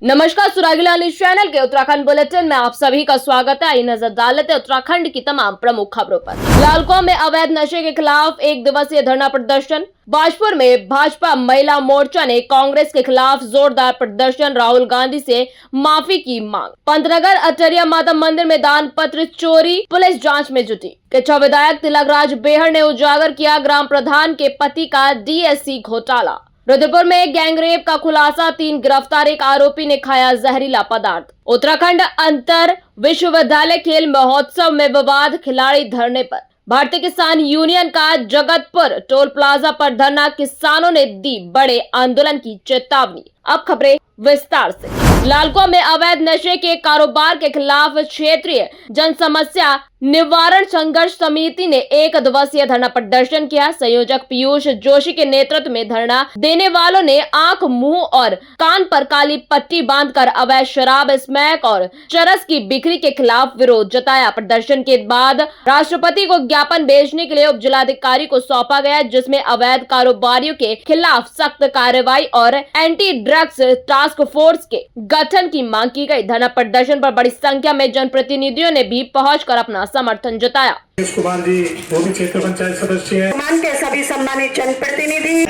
नमस्कार, सुरागीला news channel के Uttarakhand bulletin में आप सभी का स्वागत है। आई नजर डाल लेते उत्तराखंड की तमाम प्रमुख खबरों पर। लालकुआं में अवैध नशे के खिलाफ 1 दिवसीय धरना प्रदर्शन। बाजपुर में भाजपा महिला मोर्चा ने कांग्रेस के खिलाफ जोरदार प्रदर्शन, राहुल गांधी से माफी की मांग। पंतनगर अटरिया माता मंदिर में दान पत्र चोरी, पुलिस जांच में जुटी। किच्छा विधायक तिलकराज बेहर ने उजागर किया ग्राम प्रधान के पति का डीएससी घोटाला। रुद्रपुर में गैंगरेप का खुलासा, 3 गिरफ्तार, एक आरोपी ने खाया जहरीला पदार्थ। उत्तराखंड अंतर विश्वविद्यालय खेल महोत्सव में विवाद, खिलाड़ी धरने पर। भारतीय किसान यूनियन का जगतपुर टोल प्लाजा पर धरना, किसानों ने दी बड़े आंदोलन की चेतावनी। अब खबरें विस्तार से। लालकुआं में अवैध नशे के कारोबार के खिलाफ क्षेत्रीय जन समस्या निवारण संघर्ष समिति ने 1 दिवसीय धरना प्रदर्शन किया। संयोजक पीयूष जोशी के नेतृत्व में धरना देने वालों ने आंख, मुंह और कान पर काली पट्टी बांधकर अवैध शराब, स्मैक और चरस की बिक्री के खिलाफ विरोध जताया। प्रदर्शन के बाद राष्ट्रपति को ज्ञापन भेजने के लिए उप जिलाधिकारी को सौंपा गया, जिसमें अवैध कारोबारियों के खिलाफ सख्त कार्रवाई और एंटी ड्रग्स टास्क फोर्स के गठन की मांग की गई। धरना प्रदर्शन पर बड़ी संख्या में जनप्रतिनिधियों ने भी पहुंचकर अपना समर्थन जताया। कुमार जी, वो भी क्षेत्र पंचायत सदस्य हैं। मान के सभी सम्मानित जनप्रतिनिधि,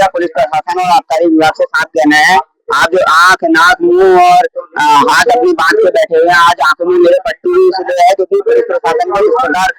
पुलिस प्रशासन और आबकारी विभाग से साथ कहना है। आप जो आंख, नाक, मुंह और हाथ अपनी बांध के बैठे हुए हैं, आज आंखों में मेरे पट्टी भी इसलिए है क्योंकि पुलिस प्रशासन को इस प्रकार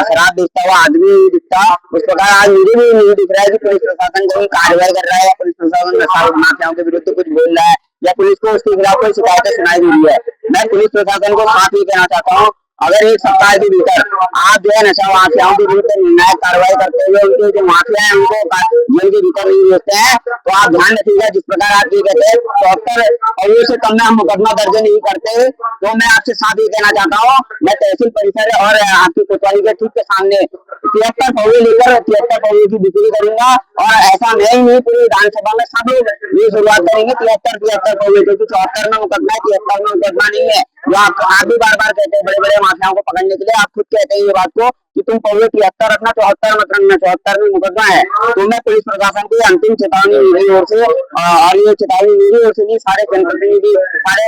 शराब बेचता हुआ आदमी नहीं दिखता, उस प्रकार आज मुझे भी नहीं दिख रहा है कि पुलिस प्रशासन कोई कार्रवाई कर रहा है या पुलिस प्रशासन नशा माफियाओं के विरुद्ध कुछ बोल रहा है या पुलिस को उसके खिलाफ कोई शिकायतें सुनाई दे रही है। मैं पुलिस प्रशासन को साथ ही कहना चाहता हूँ, अगर 1 सप्ताह के भीतर आप जो है नशा माफियाओं के विरुद्ध निर्णायक कार्रवाई करते हुए उनके जो माफिया है उनको जेल के भीतर नहीं भेजते हैं तो आप ध्यान रखिएगा। जिस प्रकार आप ये कहते हैं 74 और से कम में हम मुकदमा दर्ज नहीं करते, तो मैं आपसे साथ ही कहना चाहता हूँ, मैं तहसील परिसर और आपकी कोतवाली के ठीक के सामने 73 पौवे लेकर 73 पौवे की बिक्री करूंगा और ऐसा नहीं पूरी विधानसभा में सब लोग ये शुरुआत करेंगे 73 पौवे, क्योंकि 74 में मुकदमा है, 73 में मुकदमा नहीं है। जो आप भी बार बार कहते हैं बड़े बड़े माफियाओं को पकड़ने के लिए, आप खुद कहते हैं ये बात को कि तुम पौवे 73 रखना, 74 मत रखना, 74 में मुकदमा है। तो मैं पुलिस प्रशासन की अंतिम चेतावनी मेरी ओर से, और ये चेतावनी मेरी ओर से नहीं, सारे जनप्रतिनिधि, सारे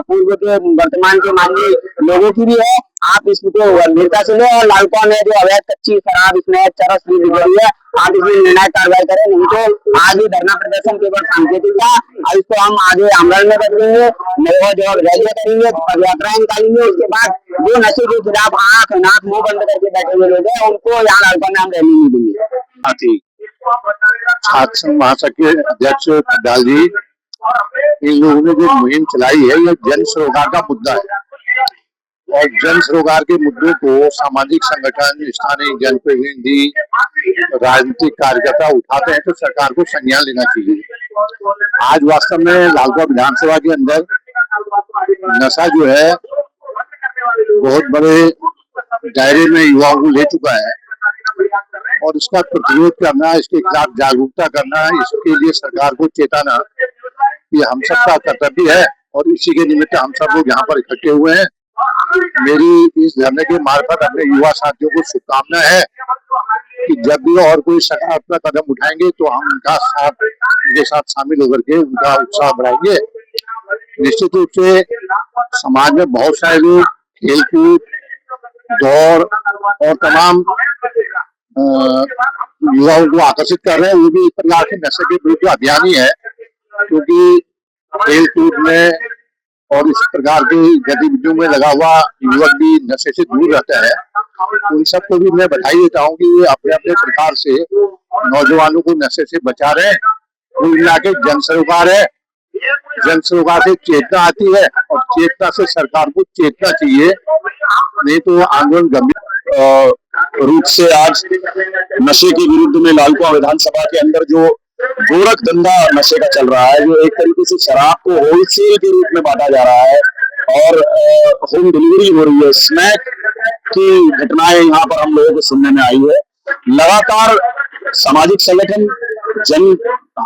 पूर्व के वर्तमान के माननीय लोगों की भी है। आप इसको गंभीरता से ले और लालकुआं में जो अवैध कच्ची शराब, इसमें चरस भी बिक रही है, आप इसमें निर्णायक कार्रवाई करें, नहीं तो आज ये धरना प्रदर्शन केवल सांकेतिक था। इसको हम आगे अमल में बदलेंगे, जो रैलियां करेंगे, पदयात्राएं निकालेंगे। उसके बाद जो नशे के खिलाफ आंख, नाक, मुंह बंद करके बैठे हुए लोग हैं उनको यहाँ लालकुआं में हम रहने नहीं देंगे। छात्र महासंघ के अध्यक्ष खड्डाल जी, इन लोगों ने जो मुहिम चलाई है ये जन सरोकार का मुद्दा है और जन सरोकार के मुद्दों को सामाजिक संगठन, स्थानीय जनप्रतिनिधि, राजनीतिक कार्यकर्ता उठाते हैं तो सरकार को संज्ञान लेना चाहिए। आज वास्तव में लालकुआं विधानसभा के अंदर नशा जो है बहुत बड़े दायरे में युवाओं को ले चुका है और इसका प्रतिरोध करना, इसके खिलाफ जागरूकता करना, इसके लिए सरकार को चेताना ये हम सबका कर्तव्य है और इसी के निमित्त हम सब लोग यहाँ पर इकट्ठे हुए हैं। मेरी इस धरने के मार्फत अपने युवा साथियों को शुभकामना है कि जब भी और कोई सकारात्मक कदम उठाएंगे तो हम उनके साथ शामिल होकर के उनका उत्साह बढ़ाएंगे। निश्चित रूप से समाज में बहुत सारे लोग खेलकूद, दौड़ और तमाम युवाओं को आकर्षित कर रहे हैं, वो भी इस प्रकार के नशे के विरुद्ध अभियान ही है, क्योंकि खेल कूद में और इस प्रकार की गतिविधियों में लगा हुआ युवक भी नशे से दूर रहता है। उन सबको भी मैं बधाई देता हूँ कि ये अपने अपने प्रकार से नौजवानों को नशे से बचा रहे हैं। कुल मिला के जन सरोकार है, जन सरोकार से चेतना आती है और चेतना से सरकार को चेतना चाहिए, नहीं तो आंदोलन गंभीर रूप से आज नशे के विरुद्ध में लालकुआं विधानसभा के अंदर जो गोरख धंधा नशे का चल रहा है, जो एक तरीके से शराब को होलसेल के रूप में बांटा जा रहा है और होम डिलीवरी हो रही है, स्मैक की घटनाएं यहाँ पर हम लोगों को सुनने में आई है। लगातार सामाजिक संगठन,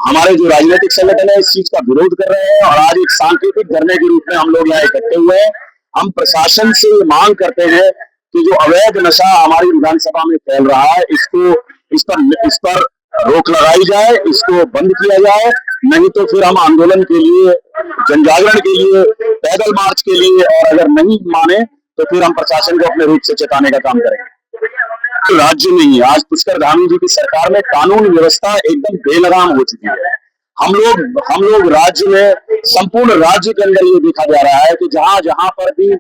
हमारे जो राजनीतिक संगठन है इस चीज का विरोध कर रहे हैं और आज एक सांकेतिक धरने के रूप में हम लोग यहाँ इकट्ठे हुए हैं। हम प्रशासन से मांग करते हैं कि जो अवैध नशा हमारी विधानसभा में फैल रहा है, इस पर रोक लगाई जाए, इसको बंद किया जाए, नहीं तो फिर हम आंदोलन के लिए, जन जागरण के लिए, पैदल मार्च के लिए, और अगर नहीं माने तो फिर हम प्रशासन को अपने रूप से चेताने का काम करेंगे। राज्य में ही आज पुष्कर धामी जी की सरकार में कानून व्यवस्था एकदम बेलगाम हो चुकी है। हम लोग राज्य में, संपूर्ण राज्य के अंदर ये देखा जा रहा है कि जहां जहां पर भी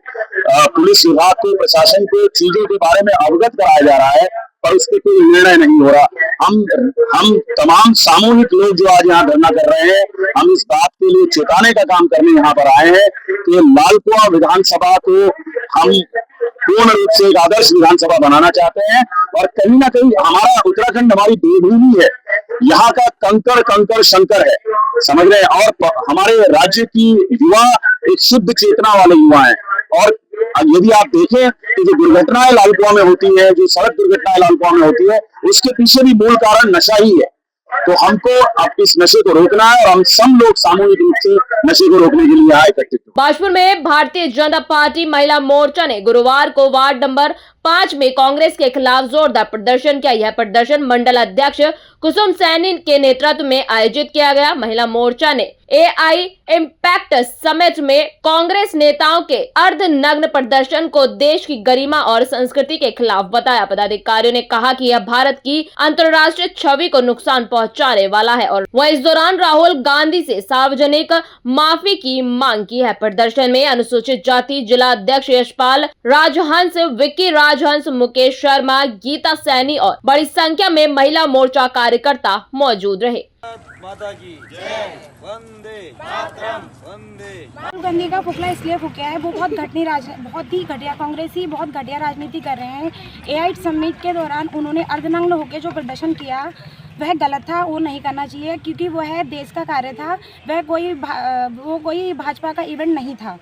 पुलिस विभाग को, प्रशासन को चीजों के बारे में अवगत कराया जा रहा है, पर उसके कोई निर्णय नहीं हो रहा। हम तमाम सामूहिक लोग जो आज यहाँ धरना कर रहे हैं, हम इस बात के लिए चेताने का काम करने यहाँ पर आए हैं कि लालकुआं विधानसभा को हम पूर्ण रूप से एक आदर्श विधानसभा बनाना चाहते हैं, और कहीं ना कहीं हमारा उत्तराखंड हमारी देवभूमि है, यहाँ का कंकड़ कंकड़ शंकर है, समझ रहे हैं। और हमारे राज्य की युवा एक शुद्ध चेतना वाले युवा हैं, और यदि आप देखें कि जो दुर्घटनाएं लालकुआं में होती है, जो सड़क दुर्घटनाएं लालकुआं में होती है, उसके पीछे भी मूल कारण नशा ही है। तो हमको अब इस नशे को रोकना है, और हम सब लोग सामूहिक रूप से नशे को रोकने के लिए यहाँ एकत्रित हुए। बाजपुर में भारतीय जनता पार्टी महिला मोर्चा ने गुरुवार को वार्ड नंबर 5 में कांग्रेस के खिलाफ जोरदार प्रदर्शन किया। यह प्रदर्शन मंडल अध्यक्ष कुसुम सैनी के नेतृत्व में आयोजित किया गया। महिला मोर्चा ने AI इम्पैक्ट समिट में कांग्रेस नेताओं के अर्धनग्न प्रदर्शन को देश की गरिमा और संस्कृति के खिलाफ बताया। पदाधिकारियों ने कहा कि यह भारत की अंतर्राष्ट्रीय छवि को नुकसान पहुंचाने वाला है, और वह इस दौरान राहुल गांधी से सार्वजनिक माफी की मांग की है। प्रदर्शन में अनुसूचित जाति जिला अध्यक्ष यशपाल राजहंस, विक्की राजहंस, मुकेश शर्मा, गीता सैनी और बड़ी संख्या में महिला मोर्चा कार्यकर्ता मौजूद रहे। माता की जय, वंदे मातरम, वंदे। राहुल गांधी का पुतला इसलिए फूका है, वो बहुत ही घटिया कांग्रेसी बहुत घटिया राजनीति कर रहे हैं। AI समिट के दौरान उन्होंने अर्धनग्न होकर जो प्रदर्शन किया वह गलत था, वो नहीं करना चाहिए, क्योंकि वह देश का कार्य था, वो कोई भाजपा का इवेंट नहीं था।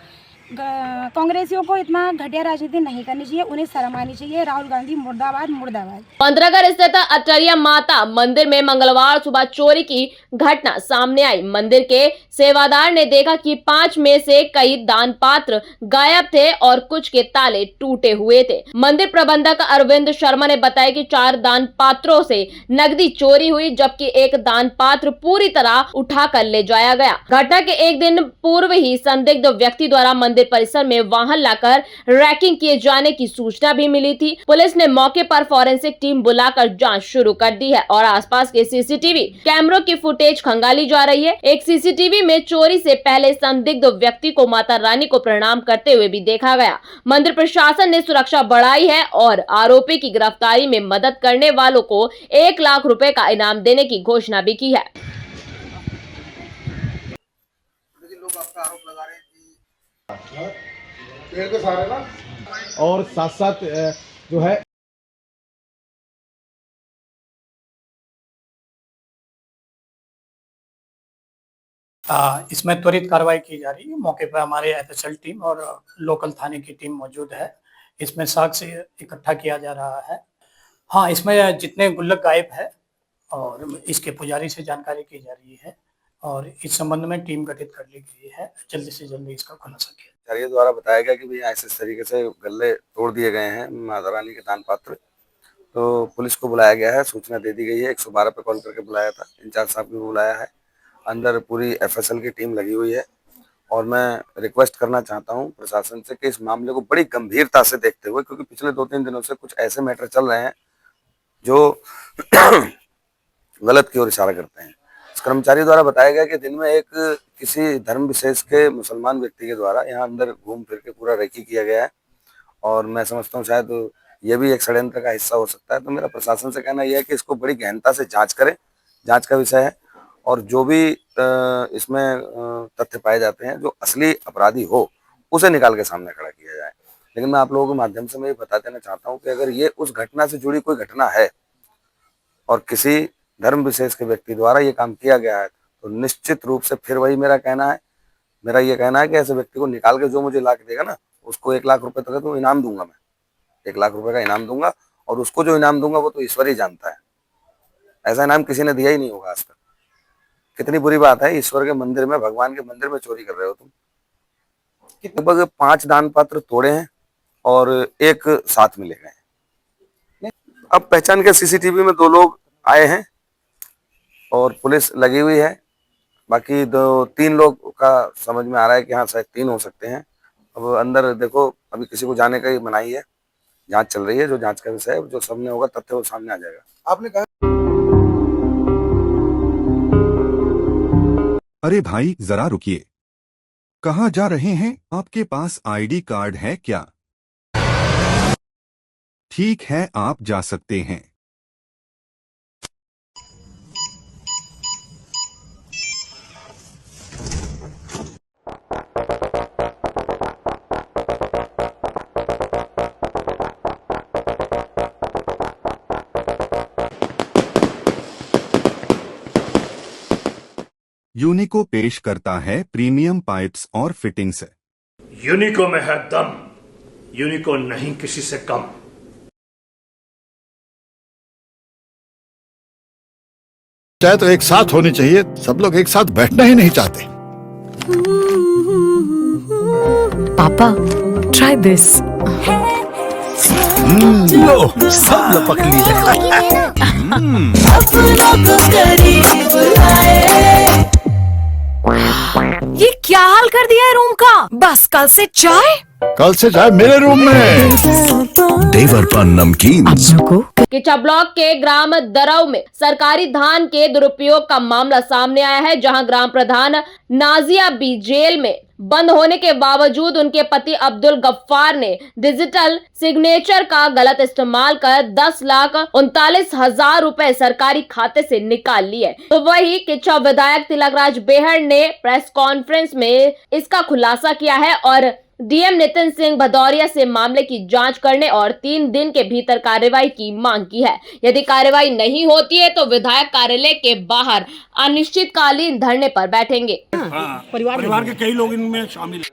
कांग्रेसियों को इतना घटिया राजनीति नहीं करनी चाहिए, उन्हें शर्म आनी चाहिए। राहुल गांधी मुर्दाबाद मुर्दाबाद। मंत्रागढ़ स्थित अटरिया माता मंदिर में मंगलवार सुबह चोरी की घटना सामने आई। मंदिर के सेवादार ने देखा कि 5 में से कई दान पात्र गायब थे और कुछ के ताले टूटे हुए थे। मंदिर प्रबंधक अरविंद शर्मा ने बताया कि 4 दान पात्रों से नकदी चोरी हुई, जबकि एक दान पात्र पूरी तरह उठाकर ले जाया गया। घटना के एक दिन पूर्व ही संदिग्ध व्यक्ति द्वारा मंदिर परिसर में वाहन लाकर रैकिंग किए जाने की सूचना भी मिली थी। पुलिस ने मौके पर फॉरेंसिक टीम बुलाकर जांच शुरू कर दी है, और आसपास के CCTV कैमरों की फुटेज खंगाली जा रही है। एक CCTV में चोरी से पहले संदिग्ध व्यक्ति को माता रानी को प्रणाम करते हुए भी देखा गया। मंदिर प्रशासन ने सुरक्षा बढ़ाई है और आरोपी की गिरफ्तारी में मदद करने वालों को 1 लाख रुपए का इनाम देने की घोषणा भी की है। लोग आपका आरोप लगा रहे हैं पेड़ के सहारे ना, और साथ साथ जो है इसमें त्वरित कार्रवाई की जा रही है। मौके पर हमारे FSL टीम और लोकल थाने की टीम मौजूद है। इसमें साक्ष्य इकट्ठा किया जा रहा है। हाँ, इसमें जितने गुल्लक गायब है और इसके पुजारी से जानकारी की जा रही है, और इस संबंध में टीम गठित कर ली गई है। जल्दी से जल्दी इसका खुलासा किया। कर्मचारियों द्वारा बताया गया कि भैया ऐसे तरीके से गले तोड़ दिए गए हैं माता रानी के दान पात्र। तो पुलिस को बुलाया गया है, सूचना दे दी गई है। 112 पे कॉल करके बुलाया था, इंचार्ज साहब को बुलाया है। अंदर पूरी FSL की टीम लगी हुई है, और मैं रिक्वेस्ट करना चाहता हूं प्रशासन से कि इस मामले को बड़ी गंभीरता से देखते हुए, क्योंकि पिछले 2-3 दिनों से कुछ ऐसे मैटर चल रहे हैं जो गलत की ओर इशारा करते हैं। कर्मचारी द्वारा बताया गया कि दिन में एक किसी धर्म विशेष के मुसलमान व्यक्ति के द्वारा यहाँ अंदर घूम फिर के पूरा रेकी किया गया है, और मैं समझता हूँ शायद ये भी एक षड्यंत्र का हिस्सा हो सकता है। तो मेरा प्रशासन से कहना यह है कि इसको बड़ी गहनता से जांच करें, जांच का विषय है, और जो भी इसमें तथ्य पाए जाते हैं, जो असली अपराधी हो उसे निकाल के सामने खड़ा किया जाए। लेकिन मैं आप लोगों के माध्यम से मैं ये बता देना चाहता हूँ कि अगर ये उस घटना से जुड़ी कोई घटना है और किसी धर्म विशेष के व्यक्ति द्वारा ये काम किया गया है, तो निश्चित रूप से फिर वही मेरा ये कहना है कि ऐसे व्यक्ति को निकाल के जो मुझे ला के देगा ना, उसको 1 लाख रुपए तक तो इनाम दूंगा। मैं 1 लाख रुपए का इनाम दूंगा, और उसको जो इनाम दूंगा वो तो ईश्वर ही जानता है। ऐसा इनाम किसी ने दिया ही नहीं होगा आज तक। कितनी बुरी बात है, ईश्वर के मंदिर में, भगवान के मंदिर में चोरी कर रहे हो तुम। लगभग 5 दान पात्र तोड़े हैं और 1 साथ मिले गए। अब पहचान के CCTV में 2 लोग आए हैं, और पुलिस लगी हुई है। बाकी 2-3 लोग का समझ में आ रहा है कि हाँ शायद 3 हो सकते हैं। अब अंदर देखो, अभी किसी को जाने का ही मनाही है, जांच चल रही है। जो जांच का विषय है, जो सामने होगा तथ्य वो सामने आ जाएगा। आपने कहा अरे भाई जरा रुकिए, कहाँ जा रहे हैं? आपके पास आईडी कार्ड है क्या? ठीक है, आप जा सकते हैं। यूनिको पेश करता है प्रीमियम पाइप्स और फिटिंग्स। यूनिको में है दम, यूनिको नहीं किसी से कम। चाहे तो एक साथ होनी चाहिए, सब लोग एक साथ बैठना ही नहीं चाहते। पापा, try this. लो, सब लपक लिए। ये क्या हाल कर दिया है रूम का? बस कल से चाय? कल से चाय मेरे रूम में। देवर पान नमकीन। किचा ब्लॉक के ग्राम दरऊ में सरकारी धान के दुरुपयोग का मामला सामने आया है, जहां ग्राम प्रधान नाजिया बी जेल में बंद होने के बावजूद उनके पति अब्दुल गफ्फार ने डिजिटल सिग्नेचर का गलत इस्तेमाल कर 10,39,000 रुपए सरकारी खाते से निकाल लिए। तो वही किचा विधायक तिलकराज बेहड़ ने प्रेस कॉन्फ्रेंस में इसका खुलासा किया है और डीएम नितिन सिंह भदौरिया से मामले की जांच करने और 3 दिन के भीतर कार्रवाई की मांग की है। यदि कार्रवाई नहीं होती है तो विधायक कार्यालय के बाहर अनिश्चितकालीन धरने पर बैठेंगे। परिवार के कई लोग इनमें शामिल हैं।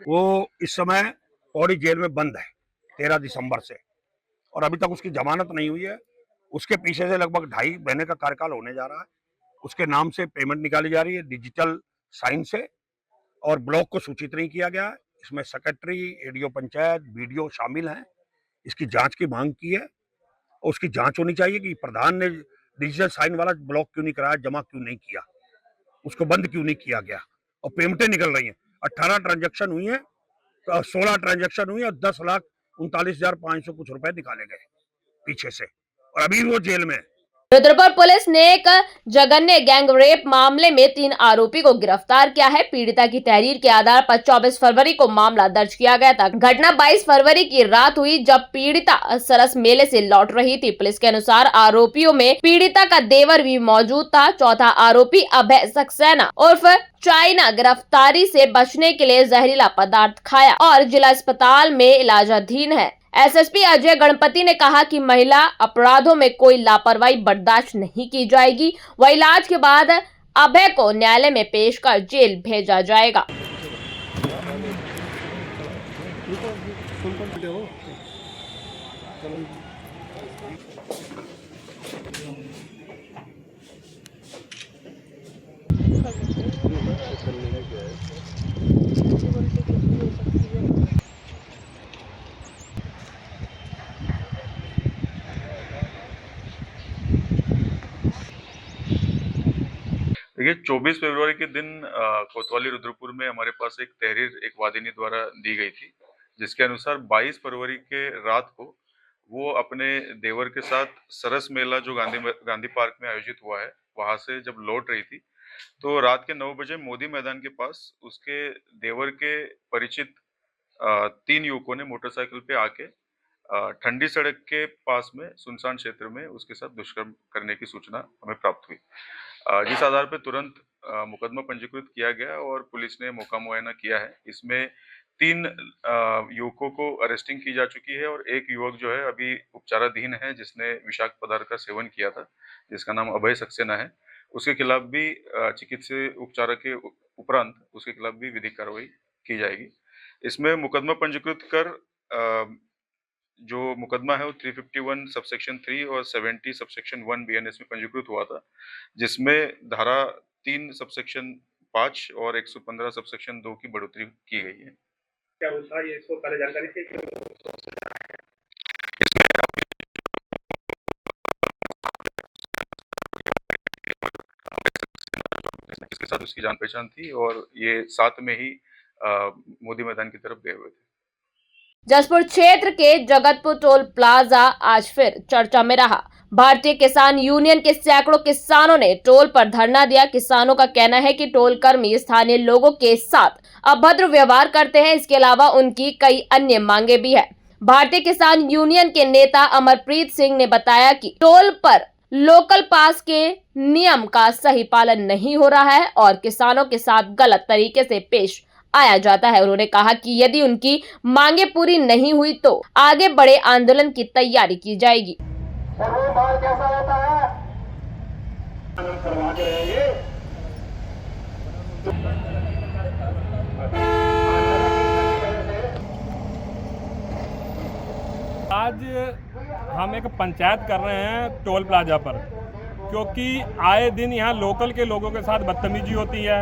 वो इस समय पौड़ी जेल में बंद है 13 दिसंबर से, और अभी तक उसकी जमानत नहीं हुई है। उसके पीछे से लगभग 2.5 महीने का कार्यकाल होने जा रहा है। उसके नाम से पेमेंट निकाली जा रही है डिजिटल साइन से, और ब्लॉक को सूचित नहीं किया गया है। इसमें सेक्रेटरी, एडीओ पंचायत, बीडीओ शामिल हैं। इसकी जांच की मांग की है, और उसकी जांच होनी चाहिए कि प्रधान ने डिजिटल साइन वाला ब्लॉक क्यों नहीं कराया, जमा क्यों नहीं किया, उसको बंद क्यों नहीं किया गया। और पेमेंटें निकल रही हैं, 18 ट्रांजैक्शन हुई हैं, 16 ट्रांजैक्शन हुई है, और 10,39,500 कुछ रुपए निकाले गए पीछे से, और अभी वो जेल में है। रुद्रपुर पुलिस ने एक जघन्य गैंग रेप मामले में 3 आरोपी को गिरफ्तार किया है। पीड़िता की तहरीर के आधार पर 24 फरवरी को मामला दर्ज किया गया था। घटना 22 फरवरी की रात हुई, जब पीड़िता सरस मेले से लौट रही थी। पुलिस के अनुसार आरोपियों में पीड़िता का देवर भी मौजूद था। चौथा आरोपी अभय सक्सेना उर्फ चाइना गिरफ्तारी से बचने के लिए जहरीला पदार्थ खाया और जिला अस्पताल में इलाजाधीन है। एसएसपी अजय गणपति ने कहा कि महिला अपराधों में कोई लापरवाही बर्दाश्त नहीं की जाएगी। वह इलाज के बाद अभय को न्यायालय में पेश कर जेल भेजा जाएगा। देखिए 24 फरवरी के दिन कोतवाली रुद्रपुर में हमारे पास एक तहरीर एक वादिनी द्वारा दी गई थी, जिसके अनुसार 22 फरवरी के रात को वो अपने देवर के साथ सरस मेला जो गांधी पार्क में आयोजित हुआ है, वहां से जब लौट रही थी तो रात के 9 बजे मोदी मैदान के पास उसके देवर के परिचित 3 युवकों ने मोटरसाइकिल पे आके ठंडी सड़क के पास में सुनसान क्षेत्र में उसके साथ दुष्कर्म करने की सूचना हमें प्राप्त हुई, जिस आधार पर तुरंत मुकदमा पंजीकृत किया गया और पुलिस ने मौका मुआयना किया है। इसमें 3 युवकों को अरेस्टिंग की जा चुकी है और एक युवक जो है अभी उपचाराधीन है, जिसने विषाक्त पदार्थ का सेवन किया था, जिसका नाम अभय सक्सेना है। उसके खिलाफ भी चिकित्सीय उपचार के उपरांत उसके खिलाफ भी विधिक कार्रवाई की जाएगी। इसमें मुकदमा पंजीकृत कर जो मुकदमा है वो 351 सबसेक्शन 3 और 70 सबसेक्शन 1 बीएनएस में पंजीकृत हुआ था, जिसमें धारा 3 सबसेक्शन 5 और 115 सबसेक्शन 2 की बढ़ोतरी की गई है। क्या होता है, इसको पहले जानकारी थी? जिसके साथ उसकी जान पहचान थी और ये साथ में ही मोदी मैदान की तरफ गए हुए थे। जसपुर क्षेत्र के जगतपुर टोल प्लाजा आज फिर चर्चा में रहा। भारतीय किसान यूनियन के सैकड़ों किसानों ने टोल पर धरना दिया। किसानों का कहना है कि टोल कर्मी स्थानीय लोगों के साथ अभद्र व्यवहार करते हैं। इसके अलावा उनकी कई अन्य मांगे भी है। भारतीय किसान यूनियन के नेता अमरप्रीत सिंह ने बताया कि टोल पर लोकल पास के नियम का सही पालन नहीं हो रहा है और किसानों के साथ गलत तरीके से पेश आया जाता है। उन्होंने कहा कि यदि उनकी मांगे पूरी नहीं हुई तो आगे बड़े आंदोलन की तैयारी की जाएगी। आज हम एक पंचायत कर रहे हैं टोल प्लाजा पर, क्योंकि आए दिन यहाँ लोकल के लोगों के साथ बदतमीजी होती है,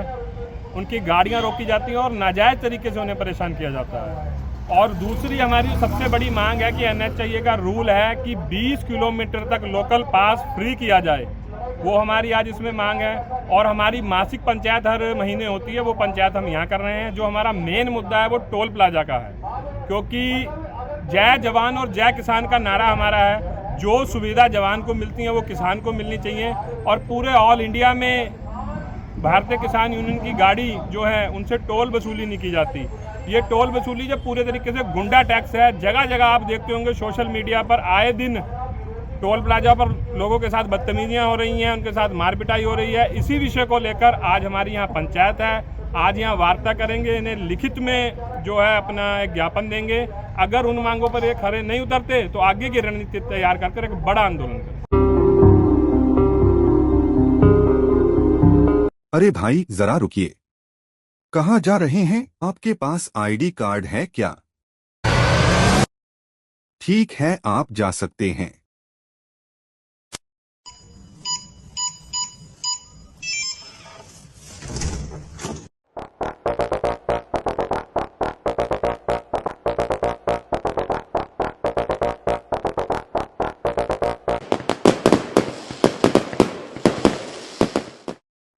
उनकी गाड़ियाँ रोकी जाती हैं और नाजायज़ तरीके से उन्हें परेशान किया जाता है। और दूसरी हमारी सबसे बड़ी मांग है कि NHAI का रूल है कि 20 किलोमीटर तक लोकल पास फ्री किया जाए, वो हमारी आज इसमें मांग है। और हमारी मासिक पंचायत हर महीने होती है, वो पंचायत हम यहाँ कर रहे हैं। जो हमारा मेन मुद्दा है वो टोल प्लाजा का है, क्योंकि जय जवान और जय किसान का नारा हमारा है। जो सुविधा जवान को मिलती है वो किसान को मिलनी चाहिए। और पूरे ऑल इंडिया में भारतीय किसान यूनियन की गाड़ी जो है उनसे टोल वसूली नहीं की जाती। ये टोल वसूली जब पूरे तरीके से गुंडा टैक्स है। जगह जगह आप देखते होंगे सोशल मीडिया पर आए दिन टोल प्लाजा पर लोगों के साथ बदतमीजियां हो रही हैं, उनके साथ मार पिटाई हो रही है। इसी विषय को लेकर आज हमारी यहाँ पंचायत है। आज यहाँ वार्ता करेंगे, इन्हें लिखित में जो है अपना एक ज्ञापन देंगे। अगर उन मांगों पर ये खरे नहीं उतरते तो आगे की रणनीति तैयार कर एक बड़ा आंदोलन करें। अरे भाई जरा रुकिए, कहाँ जा रहे हैं? आपके पास ID कार्ड है क्या? ठीक है, आप जा सकते हैं।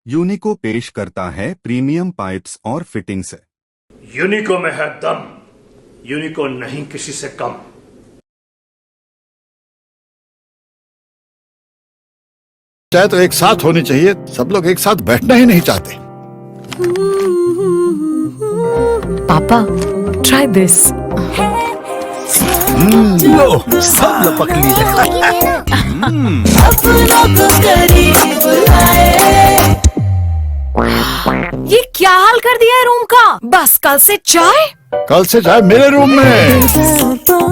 यूनिको पेश करता है प्रीमियम पाइप्स और फिटिंग्स। यूनिको में है दम, यूनिको नहीं किसी से कम। चाहे तो एक साथ होनी चाहिए, सब लोग एक साथ बैठना ही नहीं चाहते। पापा, ट्राई दिस। लो, सब लपक लिए। ये क्या हाल कर दिया है रूम का? बस कल से चाय मेरे रूम में।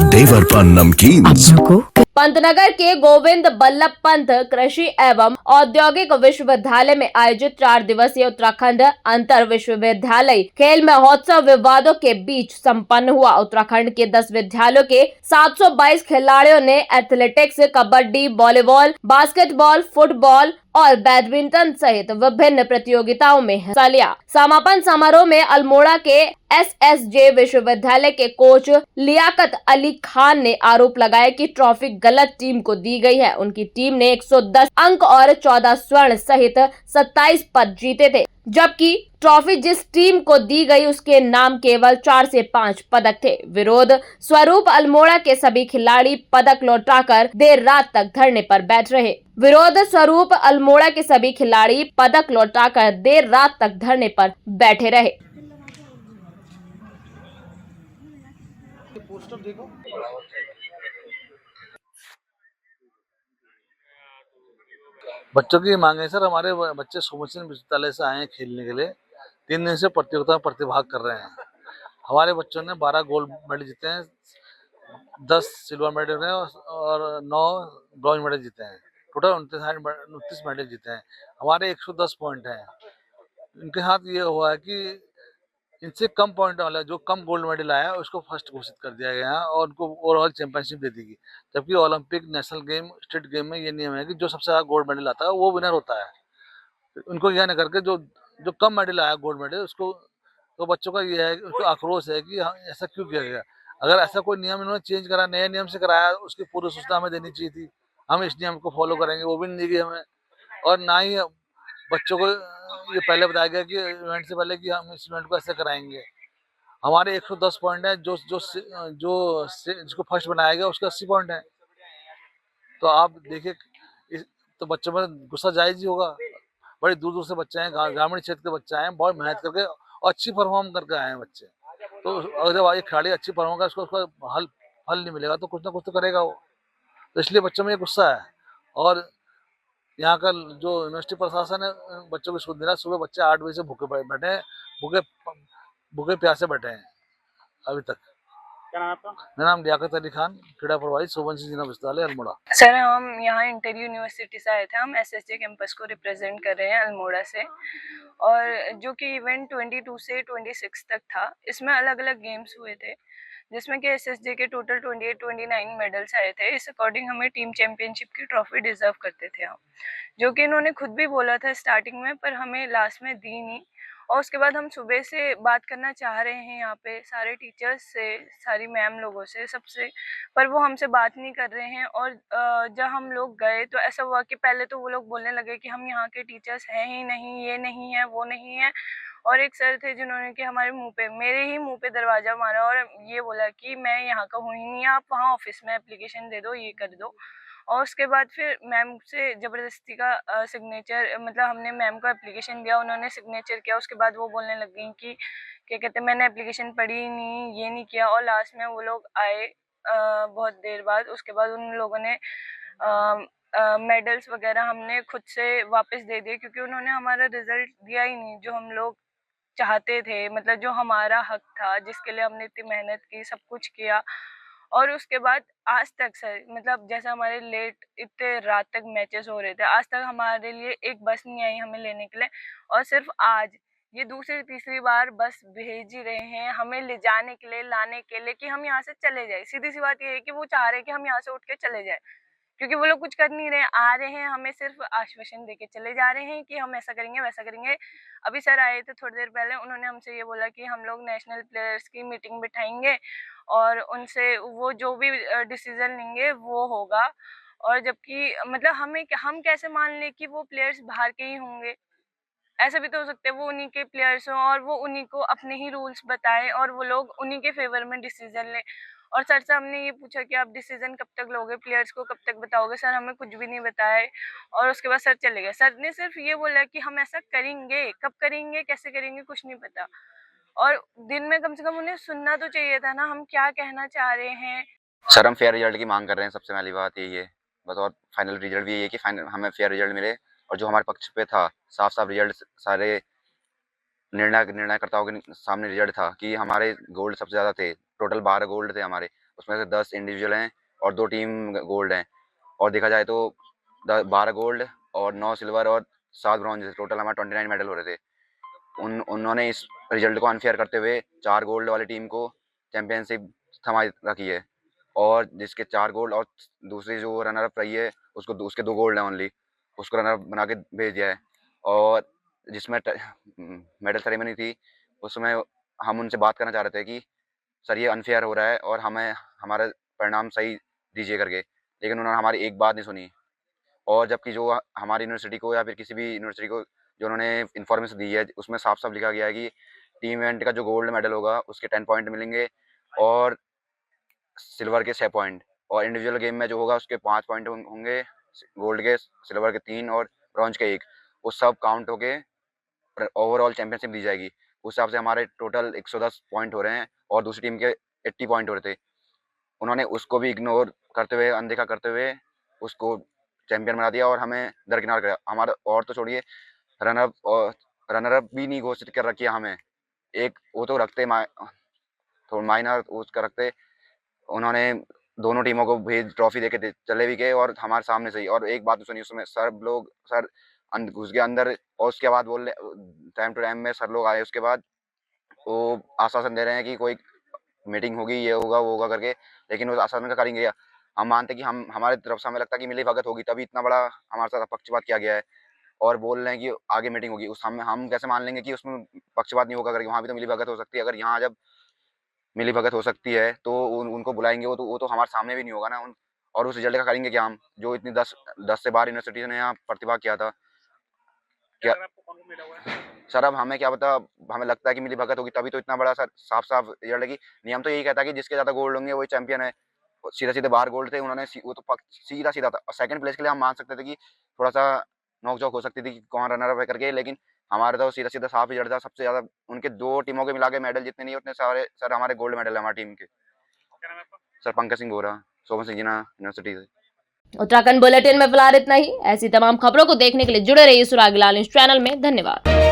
देवर पान नमकीन को पंतनगर के गोविंद बल्लभ पंत कृषि एवं औद्योगिक विश्वविद्यालय में आयोजित 4 दिवसीय उत्तराखंड अंतर विश्वविद्यालय खेल महोत्सव विवादों के बीच संपन्न हुआ। उत्तराखंड के 10 विद्यालयों के 722 खिलाड़ियों ने athletics, kabaddi, volleyball, basketball, football और बैडमिंटन सहित विभिन्न प्रतियोगिताओं में हिस्सा लिया। समापन समारोह में अल्मोड़ा के SSJ विश्वविद्यालय के कोच लियाकत अली खान ने आरोप लगाया कि ट्रॉफी गलत टीम को दी गई है। उनकी टीम ने 110 अंक और 14 स्वर्ण सहित 27 पद जीते थे, जबकि ट्रॉफी जिस टीम को दी गई उसके नाम केवल 4 से 5 पदक थे। विरोध स्वरूप अल्मोड़ा के सभी खिलाड़ी पदक लौटाकर देर रात तक धरने पर बैठ रहे। विरोध स्वरूप अल्मोड़ा के सभी खिलाड़ी पदक लौटाकर देर रात तक धरने पर बैठे रहे। बच्चों की मांग है सर, हमारे बच्चे सुमसिन विश्वविद्यालय से आए हैं खेलने के लिए। 3 दिन से प्रतियोगिता में प्रतिभाग कर रहे हैं। हमारे बच्चों ने 12 गोल्ड मेडल जीते हैं, 10 सिल्वर मेडल हैं और 9 ब्रॉन्ज मेडल जीते हैं। टोटल 29 मेडल जीते हैं। हमारे 110 पॉइंट हैं। इनके साथ ये हुआ है कि इनसे कम पॉइंट वाला जो कम गोल्ड मेडल आया है उसको फर्स्ट घोषित कर दिया गया है और उनको ओवरऑल चैंपियनशिप दे दी गई। जबकि Olympic, national game, state game में ये नियम है कि जो सबसे ज़्यादा गोल्ड मेडल आता है वो विनर होता है। उनको यह नहीं करके जो कम मेडल आया गोल्ड मेडल उसको, तो बच्चों का ये है कि उनको आक्रोश है कि ऐसा क्यों किया गया। अगर ऐसा कोई नियम इन्होंने चेंज करा, नए नियम से कराया, उसकी पूरी सूचना हमें देनी चाहिए थी। हम इस नियम को फॉलो करेंगे, वो भी नहीं दी गई हमें। और ना ही बच्चों को ये पहले बताया गया कि इवेंट से पहले कि हम इस इवेंट को ऐसे कराएंगे। हमारे 110 पॉइंट है, जिसको फर्स्ट बनाया गया उसके 80 पॉइंट है। तो आप देखिए, तो बच्चों में गुस्सा जायज ही होगा। बड़े दूर दूर से बच्चे हैं, ग्रामीण क्षेत्र के बच्चे हैं, बहुत मेहनत करके और अच्छी परफॉर्म करके आए हैं बच्चे। तो अगर जब ये खिलाड़ी अच्छी परफॉर्म कर उसका फल नहीं मिलेगा तो कुछ ना कुछ तो करेगा वो। तो इसलिए बच्चों में ये गुस्सा है। और यहाँ का जो यूनिवर्सिटी प्रशासन है, बच्चों को स्कूल देना, सुबह बच्चे 8 बजे से भूखे बैठे हैं, भूखे प्यासे बैठे हैं अभी तक। क्या नाम आपका? मेरा नाम लियाकत अली खान, क्रीड़ा प्रभारी सोबनसिंह जिला विश्वविद्यालय अल्मोड़ा। सर हम यहाँ इंटर यूनिवर्सिटी से आए थे, हम एसएसजे कैंपस को रिप्रेजेंट कर रहे हैं अल्मोड़ा से। और जो कि इवेंट 22 से 26 तक था, इसमें अलग अलग गेम्स हुए थे जिसमें कि एसएसजे के टोटल 28-29 मेडल्स आए थे। इस अकॉर्डिंग हमें टीम चैंपियनशिप की ट्रॉफी डिजर्व करते थे हम, जो कि इन्होंने खुद भी बोला था स्टार्टिंग में, पर हमें लास्ट में दी नहीं। और उसके बाद हम सुबह से बात करना चाह रहे हैं यहाँ पे सारे टीचर्स से, सारी मैम लोगों से, सबसे, पर वो हमसे बात नहीं कर रहे हैं। और जब हम लोग गए तो ऐसा हुआ कि पहले तो वो लोग बोलने लगे कि हम यहाँ के टीचर्स हैं ही नहीं, ये नहीं है, वो नहीं है। और एक सर थे जिन्होंने कि हमारे मुंह पे, मेरे ही मुंह पे दरवाजा मारा और ये बोला कि मैं यहाँ का हूँ ही नहीं, आप वहाँ ऑफिस में एप्लीकेशन दे दो, ये कर दो। और उसके बाद फिर मैम से ज़बरदस्ती का सिग्नेचर, मतलब हमने मैम को एप्लीकेशन दिया, उन्होंने सिग्नेचर किया। उसके बाद वो बोलने लग गई कि क्या कहते हैं, मैंने एप्लीकेशन पढ़ी ही नहीं, ये नहीं किया। और लास्ट में वो लोग आए बहुत देर बाद। उसके बाद उन लोगों ने मेडल्स वगैरह हमने खुद से वापस दे दिए, क्योंकि उन्होंने हमारा रिजल्ट दिया ही नहीं जो हम लोग चाहते थे, मतलब जो हमारा हक था, जिसके लिए हमने इतनी मेहनत की, सब कुछ किया। और उसके बाद आज तक सर, मतलब जैसे हमारे लेट इतने रात तक मैचेस हो रहे थे, आज तक हमारे लिए एक बस नहीं आई हमें लेने के लिए। और सिर्फ आज ये दूसरी तीसरी बार बस भेज ही रहे हैं हमें ले जाने के लिए, लाने के लिए, कि हम यहाँ से चले जाए। सीधी सी बात ये है कि वो चाह रहे हैं कि हम यहाँ से उठ के चले जाए, क्योंकि वो लोग कुछ कर नहीं रहे, आ रहे हैं, हमें सिर्फ आश्वासन देके चले जा रहे हैं कि हम ऐसा करेंगे, वैसा करेंगे। अभी सर आए थे थोड़ी देर पहले, उन्होंने हमसे ये बोला कि हम लोग नेशनल प्लेयर्स की मीटिंग बिठाएंगे और उनसे वो जो भी डिसीजन लेंगे वो होगा। और जबकि मतलब हम कैसे मान लें कि वो प्लेयर्स बाहर के ही होंगे? ऐसा भी तो हो सकता है वो उन्हीं के प्लेयर्स हों और वो उन्हीं को अपने ही रूल्स बताएं और वो लोग उन्हीं के फेवर में डिसीजन लें। और सर से हमने ये पूछा कि आप डिसीजन कब तक लोगे, प्लेयर्स को कब तक बताओगे? सर हमें कुछ भी नहीं बताए और उसके बाद सर चले गए। सर ने सिर्फ ये बोला कि हम ऐसा करेंगे, कब करेंगे, कैसे करेंगे, कुछ नहीं पता। और दिन में कम से कम उन्हें सुनना तो चाहिए था ना, हम क्या कहना चाह रहे हैं। सर हम फेयर रिजल्ट की मांग कर रहे हैं, सबसे पहली बात यही है बस। और फाइनल रिजल्ट भी यही है कि फाइनल हमें फेयर रिजल्ट मिले और जो हमारे पक्ष पे था, साफ साफ रिजल्ट, सारे निर्णयकर्ताओं के सामने रिजल्ट था कि हमारे गोल्ड सबसे ज़्यादा थे। टोटल 12 गोल्ड थे हमारे, उसमें से 10 इंडिविजुअल हैं और 2 टीम गोल्ड हैं। और देखा जाए तो 12 गोल्ड और 9 सिल्वर और 7 ब्रॉन्ज, टोटल हमारे 29 मेडल हो रहे थे। उन्होंने इस रिजल्ट को अनफेयर करते हुए 4 गोल्ड वाली टीम को चैंपियनशिप थमा रखी है और जिसके 4 गोल्ड और दूसरी जो रनर अप रही है उसको उसके 2 गोल्ड हैं ओनली, उसको रनर अप बना के भेज दिया है। और जिसमें मेडल सेरेमनी थी उसमें हम उनसे बात करना चाह रहे थे कि सर ये अनफेयर हो रहा है और हमें हमारा परिणाम सही दीजिए करके, लेकिन उन्होंने हमारी एक बात नहीं सुनी। और जबकि जो हमारी यूनिवर्सिटी को या फिर किसी भी यूनिवर्सिटी को जो उन्होंने इन्फॉर्मेशन दी है उसमें साफ साफ लिखा गया है कि टीम इवेंट का जो गोल्ड मेडल होगा उसके 10 पॉइंट मिलेंगे और सिल्वर के 6 पॉइंट, और इंडिविजुअल गेम में जो होगा उसके 5 पॉइंट होंगे, गोल्ड के, सिल्वर के 3 और ब्रॉन्ज के 1। वो सब काउंट होके ओवरऑल चैंपियनशिप दी जाएगी। उस हिसाब से हमारे टोटल 110 पॉइंट हो रहे हैं और दूसरी टीम के 80 पॉइंट हो रहे थे। उन्होंने उसको भी इग्नोर करते हुए, अनदेखा करते हुए उसको चैंपियन बना दिया और हमें दरकिनार किया। हमारा और तो छोड़िए, रनर अप भी नहीं घोषित कर रखी है हमें। एक वो तो रखते थोड़ा माइनर उसका रखते, उन्होंने दोनों टीमों को भेज ट्रॉफी देके चले भी गए और हमारे सामने से ही। और एक बात सुनी उसमें, सर घुस गए अंदर और उसके बाद बोल टाइम टू टाइम में सर लोग आए, उसके बाद वो आश्वासन दे रहे हैं कि कोई मीटिंग होगी, ये होगा वो होगा करके, लेकिन उस आश्वासन का करेंगे। हम मानते कि हमारी तरफ से हमें लगता है कि मिली भगत होगी, तभी इतना बड़ा हमारे साथ पक्षपात किया गया है और बोल रहे हैं कि आगे मीटिंग होगी। हम कैसे मान लेंगे कि उसमें पक्षपात नहीं होगा करके? वहाँ भी तो मिली भगत हो सकती है। अगर यहाँ जब मिली भगत हो सकती है तो उनको बुलाएंगे, वो तो हमारे सामने भी नहीं होगा ना। और उस रिजल्ट का करेंगे क्या हम, जो इतनी 10 से 12 यूनिवर्सिटीज़ ने यहाँ प्रतिभा किया था, क्या सर अब हमें क्या पता, हमें लगता है कि मिली भगत होगी तभी तो इतना बड़ा सर साफ साफ रिजल्ट है कि नियम तो यही कहता है कि जिसके ज्यादा गोल्ड होंगे वही चैंपियन है। सीधे सीधे बाहर गोल्ड थे उन्होंने, वो तो सीधा सीधा था। सेकंड प्लेस के लिए हम मान सकते थे कि थोड़ा सा नोकझोंक हो सकती थी कि कौन रनर अप है करके, लेकिन हमारे तो सीधा सीधा साफ रिजल्ट था। सबसे ज्यादा उनके 2 टीमों के मिला के मेडल जितने नहीं उतने सारे सर हमारे गोल्ड मेडल है हमारी टीम के। सर पंकज सिंह गोरा, सोमन सिंह जीना यूनिवर्सिटी से। उत्तराखंड बुलेटिन में फिलहाल इतना ही। ऐसी तमाम खबरों को देखने के लिए जुड़े रहिए सुराग लाल न्यूज चैनल में। धन्यवाद।